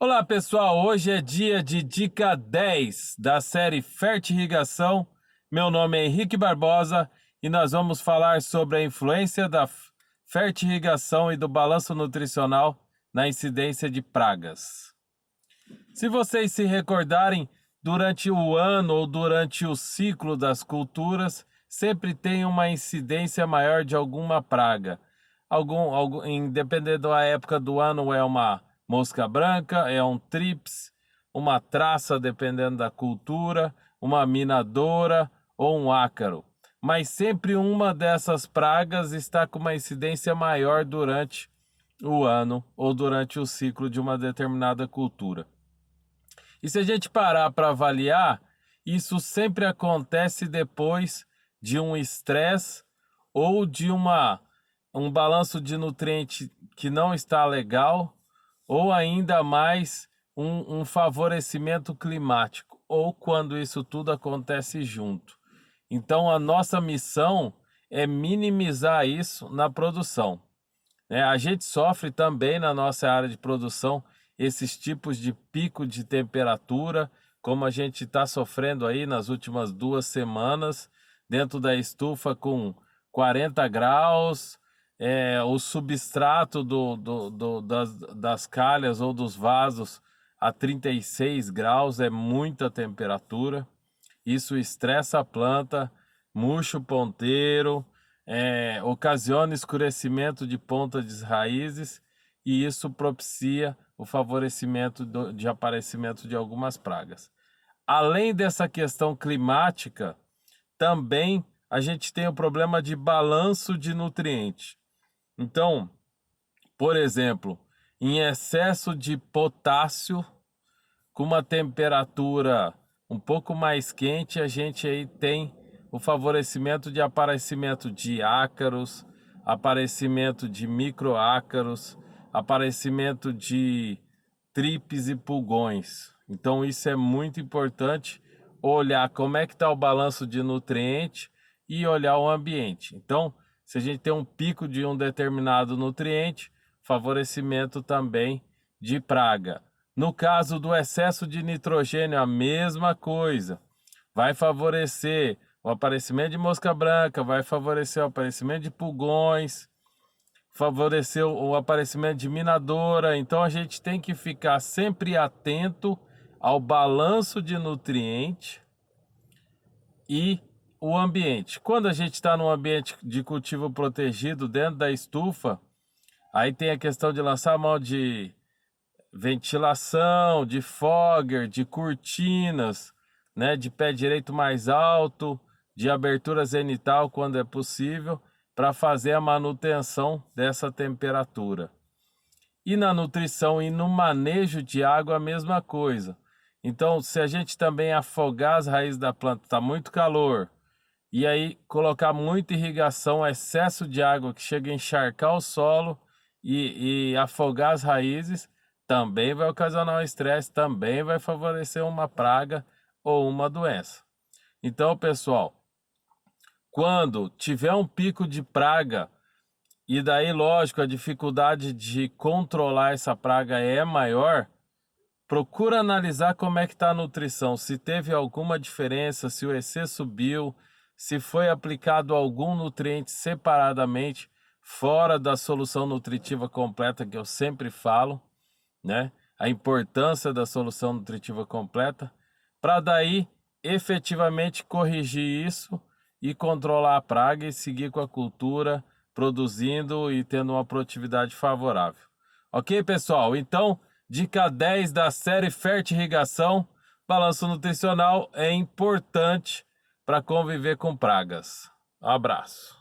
Olá pessoal, hoje é dia de dica 10 da série Fertirrigação. Meu nome é Henrique Barbosa e nós vamos falar sobre a influência da fertirrigação e do balanço nutricional na incidência de pragas. Se vocês se recordarem, durante o ano ou durante o ciclo das culturas, sempre tem uma incidência maior de alguma praga. Independente da época do ano, é uma mosca branca, é um trips, uma traça, dependendo da cultura, uma minadora ou um ácaro. Mas sempre uma dessas pragas está com uma incidência maior durante o ano ou durante o ciclo de uma determinada cultura. E se a gente parar para avaliar, isso sempre acontece depois de um estresse ou de um balanço de nutriente que não está legal, ou ainda mais um favorecimento climático, ou quando isso tudo acontece junto. Então a nossa missão é minimizar isso na produção. A gente sofre também na nossa área de produção esses tipos de pico de temperatura, como a gente está sofrendo aí nas últimas 2 semanas, dentro da estufa com 40 graus, o substrato das calhas ou dos vasos a 36 graus, é muita temperatura. Isso estressa a planta, murcha o ponteiro, ocasiona escurecimento de ponta de raízes e isso propicia o favorecimento de aparecimento de algumas pragas. Além dessa questão climática, também a gente tem o problema de balanço de nutrientes. Então, por exemplo, em excesso de potássio, com uma temperatura um pouco mais quente, a gente aí tem o favorecimento de aparecimento de ácaros, aparecimento de microácaros, aparecimento de tripes e pulgões. Então isso é muito importante, olhar como é que está o balanço de nutriente e olhar o ambiente. Então, se a gente tem um pico de um determinado nutriente, favorecimento também de praga. No caso do excesso de nitrogênio, a mesma coisa. Vai favorecer o aparecimento de mosca branca, vai favorecer o aparecimento de pulgões, favorecer o aparecimento de minadora. Então a gente tem que ficar sempre atento ao balanço de nutriente e o ambiente. Quando a gente está num ambiente de cultivo protegido dentro da estufa, aí tem a questão de lançar a mão de ventilação, de fogger, de cortinas, né, de pé direito mais alto, de abertura zenital quando é possível, para fazer a manutenção dessa temperatura. E na nutrição e no manejo de água a mesma coisa. Então, se a gente também afogar as raízes da planta, está muito calor, e aí colocar muita irrigação, excesso de água que chega a encharcar o solo e afogar as raízes, também vai ocasionar um estresse, também vai favorecer uma praga ou uma doença. Então, pessoal, quando tiver um pico de praga, e daí, lógico, a dificuldade de controlar essa praga é maior, procura analisar como é que está a nutrição, se teve alguma diferença, se o EC subiu, se foi aplicado algum nutriente separadamente, fora da solução nutritiva completa que eu sempre falo, né? A importância da solução nutritiva completa, para daí efetivamente corrigir isso e controlar a praga e seguir com a cultura, produzindo e tendo uma produtividade favorável. Ok, pessoal? Então, dica 10 da série Fertirrigação, balanço nutricional é importante para conviver com pragas. Um abraço.